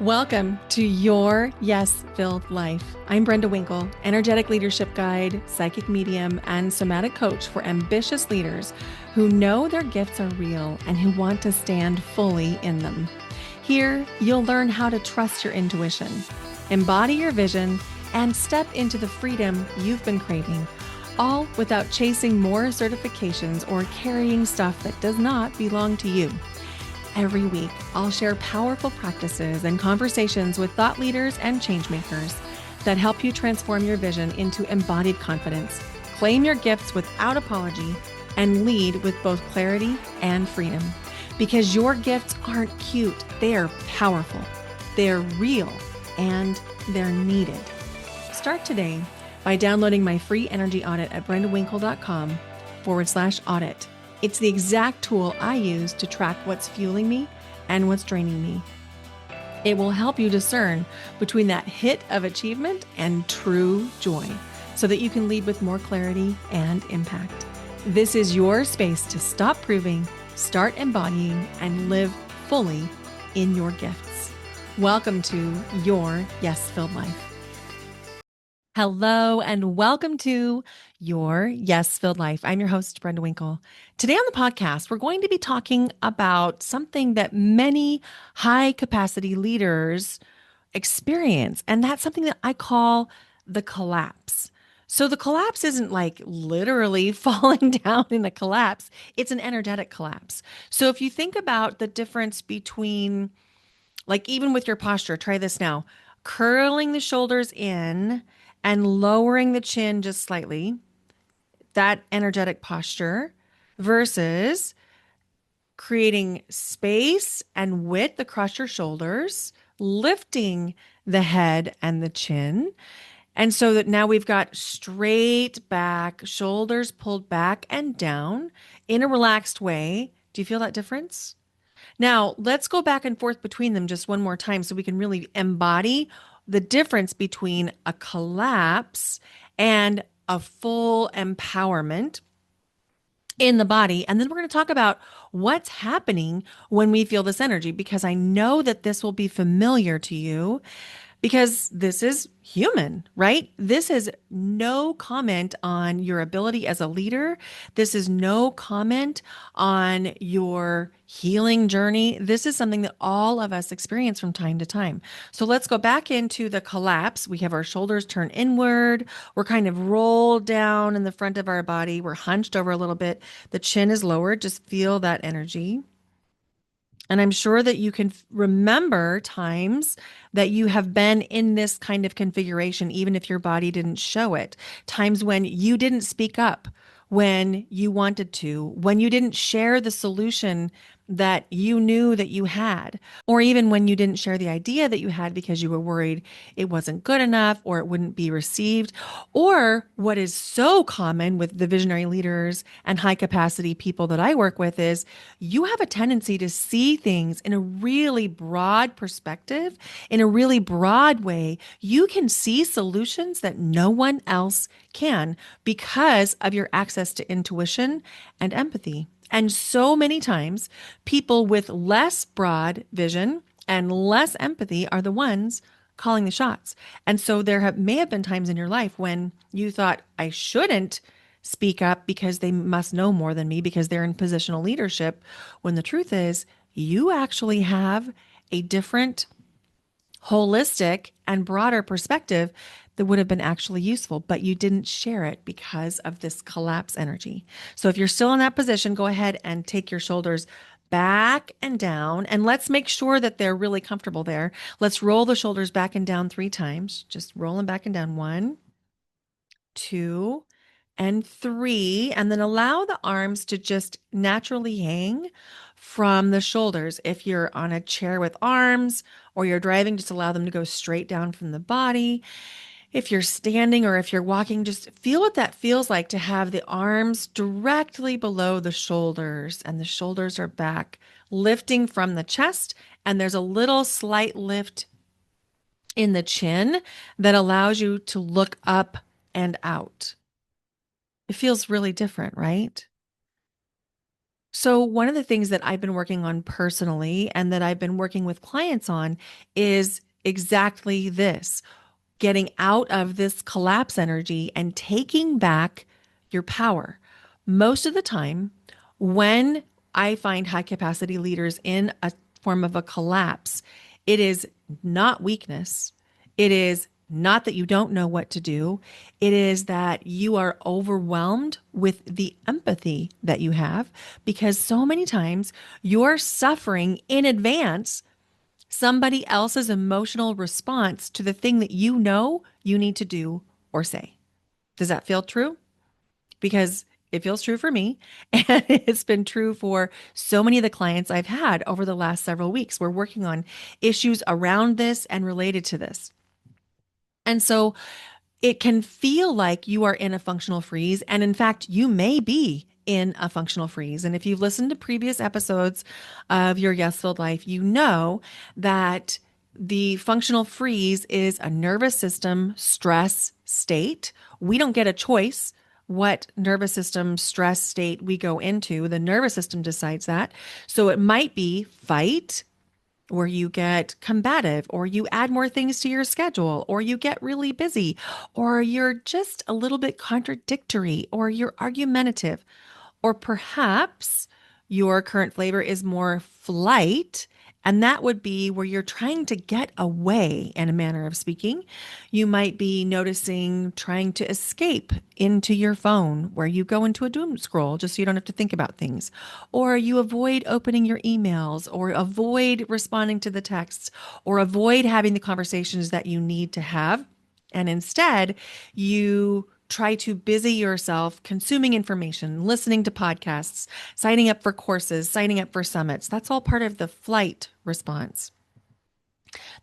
Welcome to Your Yes-Filled Life. I'm Brenda Winkle, energetic leadership guide, psychic medium, and somatic coach for ambitious leaders who know their gifts are real and who want to stand fully in them. Here, you'll learn how to trust your intuition, embody your vision, and step into the freedom you've been craving, all without chasing more certifications or carrying stuff that does not belong to you. Every week, I'll share powerful practices and conversations with thought leaders and changemakers that help you transform your vision into embodied confidence, claim your gifts without apology, and lead with both clarity and freedom. Because your gifts aren't cute, they're powerful, they're real, and they're needed. Start today by downloading my free energy audit at brendawinkle.com/audit. It's the exact tool I use to track what's fueling me and what's draining me. It will help you discern between that hit of achievement and true joy so that you can lead with more clarity and impact. This is your space to stop proving, start embodying, and live fully in your gifts. Welcome to Your Yes-Filled Life. Hello, and welcome to Your Yes-Filled Life. I'm your host, Brenda Winkle. Today on the podcast, we're going to be talking about something that many high-capacity leaders experience, and that's something that I call the collapse. So the collapse isn't like literally falling down in a collapse. It's an energetic collapse. So if you think about the difference between, like even with your posture, try this now, curling the shoulders in and lowering the chin just slightly, that energetic posture, versus creating space and width across your shoulders, lifting the head and the chin. And so that now we've got straight back, shoulders pulled back and down in a relaxed way. Do you feel that difference? Now, let's go back and forth between them just one more time so we can really embody the difference between a collapse and a full empowerment in the body. And then we're going to talk about what's happening when we feel this energy, because I know that this will be familiar to you because this is human, right? This is no comment on your ability as a leader. This is no comment on your healing journey. This is something that all of us experience from time to time. So let's go back into the collapse. We have our shoulders turned inward. We're kind of rolled down in the front of our body. We're hunched over a little bit. The chin is lowered. Just feel that energy. And I'm sure that you can remember times that you have been in this kind of configuration, even if your body didn't show it. Times when you didn't speak up when you wanted to, when you didn't share the solution that you knew that you had, or even when you didn't share the idea that you had because you were worried it wasn't good enough or it wouldn't be received. Or what is so common with the visionary leaders and high capacity people that I work with is you have a tendency to see things in a really broad perspective, in a really broad way. You can see solutions that no one else can because of your access to intuition and empathy. And so many times, people with less broad vision and less empathy are the ones calling the shots. And so may have been times in your life when you thought, I shouldn't speak up because they must know more than me because they're in positional leadership, when the truth is you actually have a different, holistic, and broader perspective that would have been actually useful, but you didn't share it because of this collapse energy. So if you're still in that position, go ahead and take your shoulders back and down, and let's make sure that they're really comfortable there. Let's roll the shoulders back and down 3 times. Just roll them back and down. 1, 2, and 3, and then allow the arms to just naturally hang from the shoulders. If you're on a chair with arms or you're driving, just allow them to go straight down from the body. If you're standing or if you're walking, just feel what that feels like to have the arms directly below the shoulders, and the shoulders are back, lifting from the chest, and there's a little slight lift in the chin that allows you to look up and out. It feels really different, right? So, one of the things that I've been working on personally and that I've been working with clients on is exactly this, getting out of this collapse energy and taking back your power. Most of the time, when I find high capacity leaders in a form of a collapse, it is not weakness. It is not that you don't know what to do. It is that you are overwhelmed with the empathy that you have because so many times you're suffering in advance somebody else's emotional response to the thing that you know you need to do or say. Does that feel true? Because it feels true for me. And it's been true for so many of the clients I've had over the last several weeks. We're working on issues around this and related to this. And so it can feel like you are in a functional freeze. And in fact, you may be in a functional freeze. And if you've listened to previous episodes of your Yes Filled Life, you know that the functional freeze is a nervous system stress state. We don't get a choice what nervous system stress state we go into. The nervous system decides that. So it might be fight, or you get combative, or you add more things to your schedule, or you get really busy, or you're just a little bit contradictory, or you're argumentative, or perhaps your current flavor is more flight. And that would be where you're trying to get away, in a manner of speaking. You might be noticing trying to escape into your phone, where you go into a doom scroll just so you don't have to think about things. Or you avoid opening your emails, or avoid responding to the texts, or avoid having the conversations that you need to have. And instead, you try to busy yourself consuming information, listening to podcasts, signing up for courses, signing up for summits. That's all part of the flight response.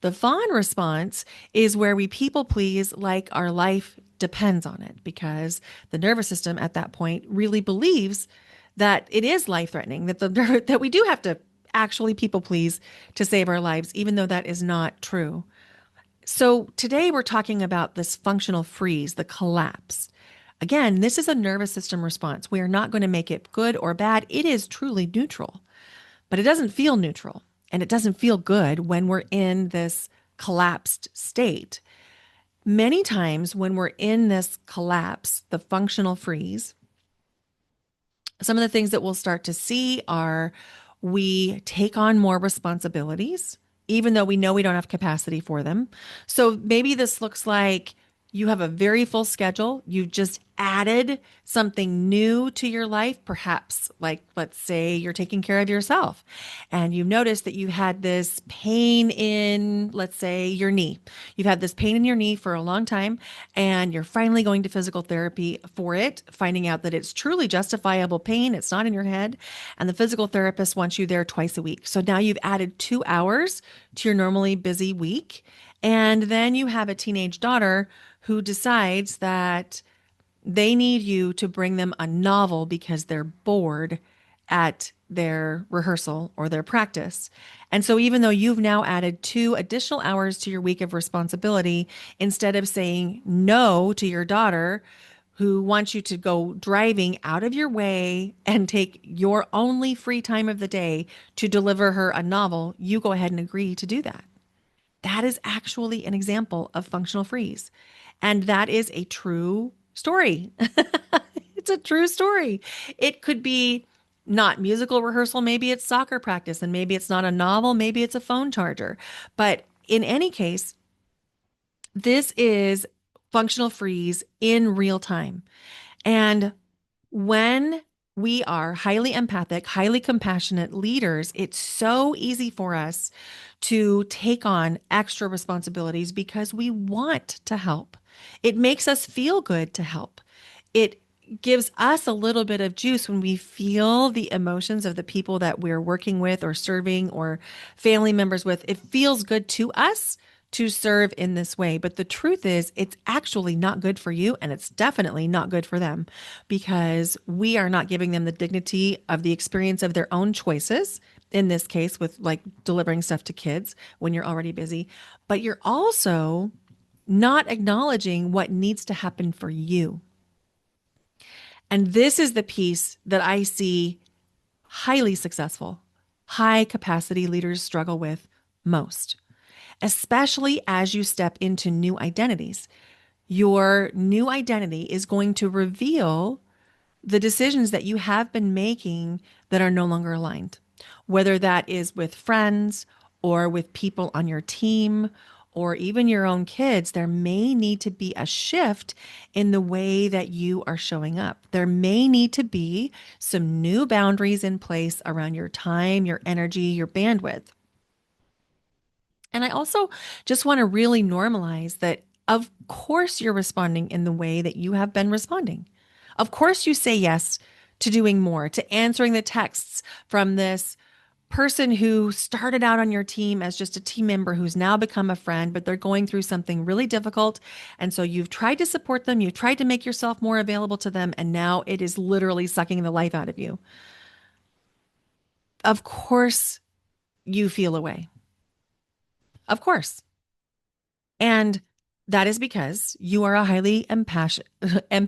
The fawn response is where we people please like our life depends on it, because the nervous system at that point really believes that it is life threatening, that that we do have to actually people please to save our lives, even though that is not true. So today we're talking about this functional freeze, the collapse. Again, this is a nervous system response. We are not going to make it good or bad. It is truly neutral, but it doesn't feel neutral and it doesn't feel good when we're in this collapsed state. Many times when we're in this collapse, the functional freeze, some of the things that we'll start to see are we take on more responsibilities, even though we know we don't have capacity for them. So maybe this looks like you have a very full schedule. You just added something new to your life, perhaps like, let's say you're taking care of yourself and you've noticed that you had this pain in, let's say, your knee. You've had this pain in your knee for a long time and you're finally going to physical therapy for it, finding out that it's truly justifiable pain. It's not in your head. And the physical therapist wants you there twice a week. So now you've added 2 hours to your normally busy week. And then you have a teenage daughter who decides that they need you to bring them a novel because they're bored at their rehearsal or their practice. And so, even though you've now added 2 additional hours to your week of responsibility, instead of saying no to your daughter, who wants you to go driving out of your way and take your only free time of the day to deliver her a novel, you go ahead and agree to do that. That is actually an example of functional freeze. And that is a true story. It's a true story. It could be not musical rehearsal, maybe it's soccer practice, and maybe it's not a novel, maybe it's a phone charger. But in any case, this is functional freeze in real time. And when we are highly empathic, highly compassionate leaders, it's so easy for us to take on extra responsibilities because we want to help. It makes us feel good to help. It gives us a little bit of juice when we feel the emotions of the people that we're working with or serving or family members with. It feels good to us to serve in this way. But the truth is, it's actually not good for you, and it's definitely not good for them, because we are not giving them the dignity of the experience of their own choices. In this case, with like delivering stuff to kids when you're already busy, but you're also not acknowledging what needs to happen for you. And this is the piece that I see highly successful, high capacity leaders struggle with most, especially as you step into new identities. Your new identity is going to reveal the decisions that you have been making that are no longer aligned, whether that is with friends or with people on your team or even your own kids. There may need to be a shift in the way that you are showing up. There may need to be some new boundaries in place around your time, your energy, your bandwidth. And I also just want to really normalize that, of course, you're responding in the way that you have been responding. Of course, you say yes to doing more, to answering the texts from this person who started out on your team as just a team member who's now become a friend, but they're going through something really difficult. And so you've tried to support them, you've tried to make yourself more available to them, and now it is literally sucking the life out of you. Of course, you feel away. Of course. And that is because you are a highly empassionate, I'm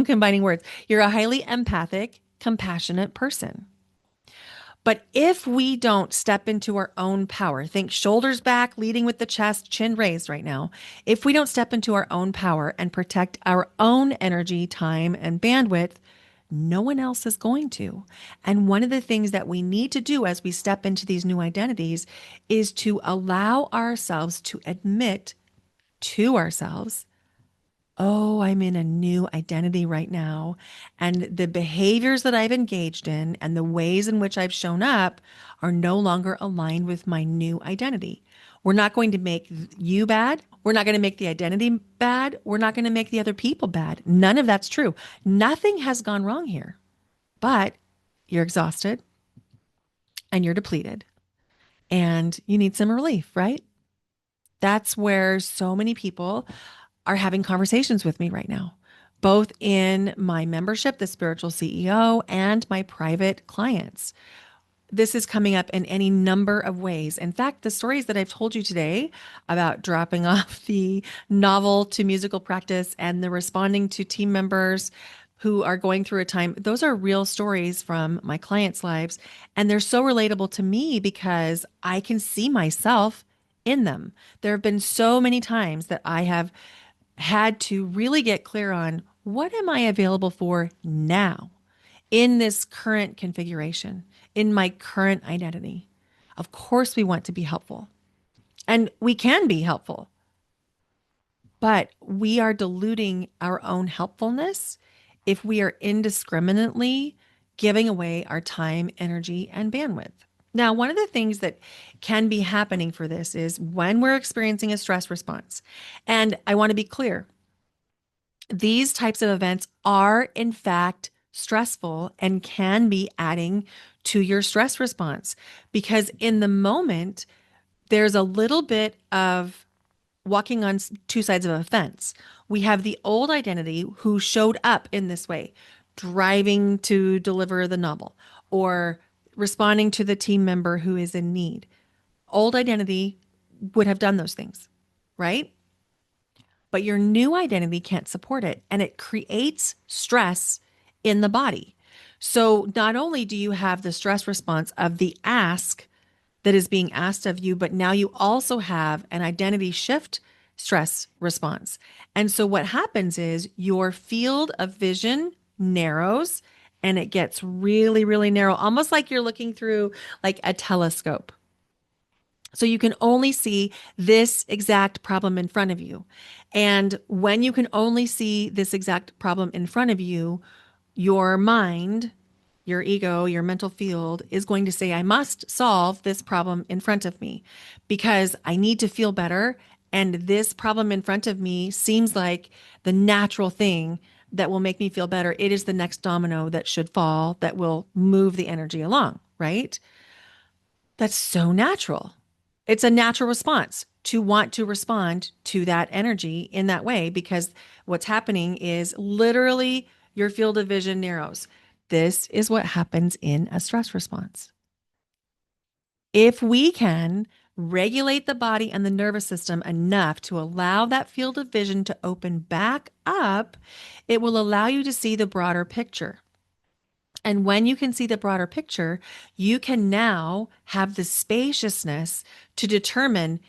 combining words. You're a highly empathic, compassionate person. But if we don't step into our own power, think shoulders back, leading with the chest, chin raised right now. If we don't step into our own power and protect our own energy, time, and bandwidth, no one else is going to. And one of the things that we need to do as we step into these new identities is to allow ourselves to admit to ourselves, oh, I'm in a new identity right now. And the behaviors that I've engaged in and the ways in which I've shown up are no longer aligned with my new identity. We're not going to make you bad. We're not going to make the identity bad. We're not going to make the other people bad. None of that's true. Nothing has gone wrong here, but you're exhausted and you're depleted and you need some relief, right? That's where so many people are having conversations with me right now, both in my membership, the Spiritual CEO, and my private clients. This is coming up in any number of ways. In fact, the stories that I've told you today about dropping off the novel to musical practice and the responding to team members who are going through a time, those are real stories from my clients' lives. And they're so relatable to me because I can see myself in them. There have been so many times that I have had to really get clear on what am I available for now in this current configuration, in my current identity. Of course, we want to be helpful and we can be helpful, but we are diluting our own helpfulness if we are indiscriminately giving away our time, energy, and bandwidth. Now, one of the things that can be happening for this is when we're experiencing a stress response. And I want to be clear, these types of events are, in fact, stressful and can be adding to your stress response because in the moment, there's a little bit of walking on two sides of a fence. We have the old identity who showed up in this way, driving to deliver the novel or responding to the team member who is in need. Old identity would have done those things, right? But your new identity can't support it and it creates stress in the body. So not only do you have the stress response of the ask that is being asked of you, but now you also have an identity shift stress response. And so what happens is your field of vision narrows and it gets really, really narrow, almost like you're looking through like a telescope. So you can only see this exact problem in front of you. And when you can only see this exact problem in front of you, your mind, your ego, your mental field is going to say, I must solve this problem in front of me because I need to feel better. And this problem in front of me seems like the natural thing that will make me feel better. It is the next domino that should fall that will move the energy along, right? That's so natural. It's a natural response to want to respond to that energy in that way because what's happening is literally your field of vision narrows. This is what happens in a stress response. If we can regulate the body and the nervous system enough to allow that field of vision to open back up, it will allow you to see the broader picture. And when you can see the broader picture, you can now have the spaciousness to determine,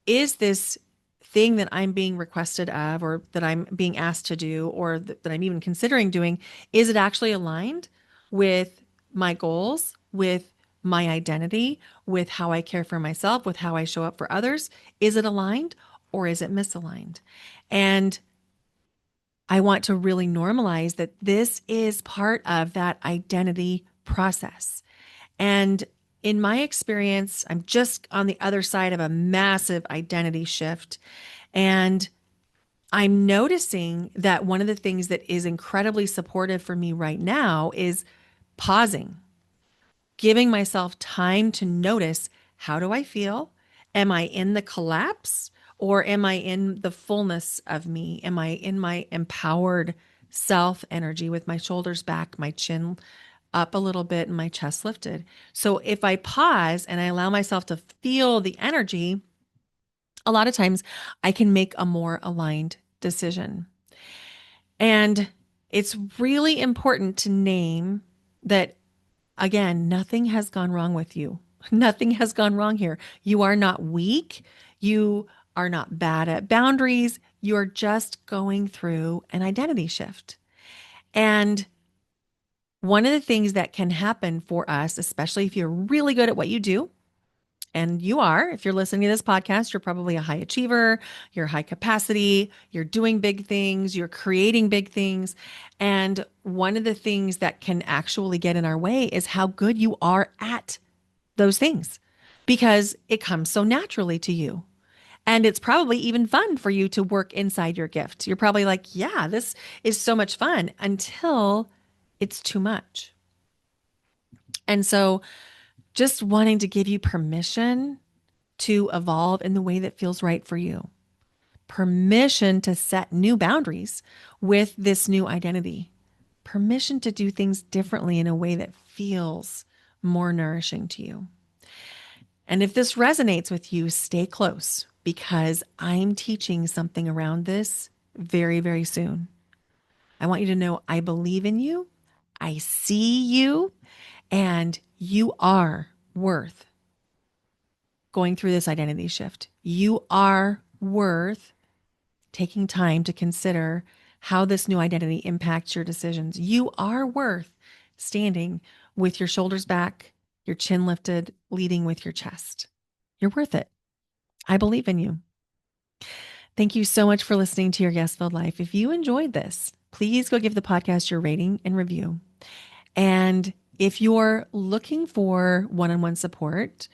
is this thing that I'm being requested of, or that I'm being asked to do, or that I'm even considering doing, is it actually aligned with my goals, with my identity, with how I care for myself, with how I show up for others? Is it aligned or is it misaligned? And I want to really normalize that this is part of that identity process. And in my experience, I'm just on the other side of a massive identity shift. And I'm noticing that one of the things that is incredibly supportive for me right now is pausing, giving myself time to notice, how do I feel? Am I in the collapse or am I in the fullness of me? Am I in my empowered self energy with my shoulders back, my chin up a little bit, and my chest lifted? So if I pause and I allow myself to feel the energy, a lot of times I can make a more aligned decision. And it's really important to name that. Again, nothing has gone wrong with you. Nothing has gone wrong here. You are not weak. You are not bad at boundaries. You're just going through an identity shift. And one of the things that can happen for us, especially if you're really good at what you do, and you are, if you're listening to this podcast, you're probably a high achiever, you're high capacity, you're doing big things, you're creating big things. And one of the things that can actually get in our way is how good you are at those things, because it comes so naturally to you. And it's probably even fun for you to work inside your gift. You're probably like, yeah, this is so much fun, until it's too much. And so just wanting to give you permission to evolve in the way that feels right for you. Permission to set new boundaries with this new identity. Permission to do things differently in a way that feels more nourishing to you. And if this resonates with you, stay close, because I'm teaching something around this very, very soon. I want you to know I believe in you. I see you, and you are worth going through this identity shift. You are worth taking time to consider how this new identity impacts your decisions. You are worth standing with your shoulders back, your chin lifted, leading with your chest. You're worth it. I believe in you. Thank you so much for listening to Your Yes Filled Life. If you enjoyed this, please go give the podcast your rating and review. And if you're looking for one-on-one support,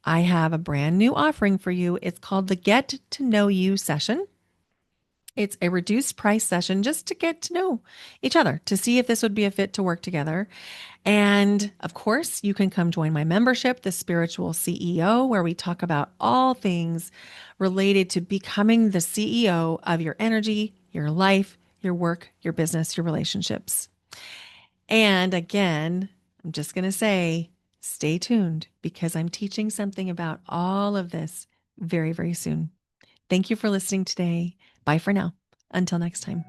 I have a brand new offering for you. It's called the Get to Know You session. It's a reduced price session just to get to know each other, to see if this would be a fit to work together. And of course, you can come join my membership, The Spiritual CEO, where we talk about all things related to becoming the CEO of your energy, your life, your work, your business, your relationships. And again, I'm just going to say, stay tuned, because I'm teaching something about all of this very, very soon. Thank you for listening today. Bye for now. Until next time.